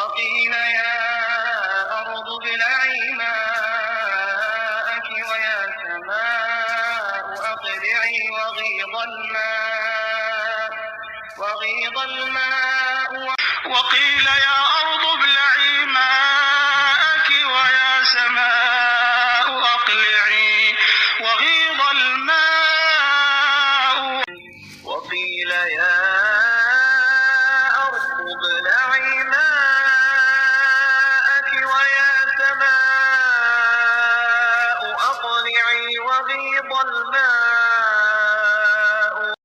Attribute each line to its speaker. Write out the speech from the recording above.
Speaker 1: وقيل يا أرض ابلعي ماءك ويا سماء أقلعي وغيض الماء وقيل يا أرض ابلعي ماءك ويا سماء أقلعي وغيض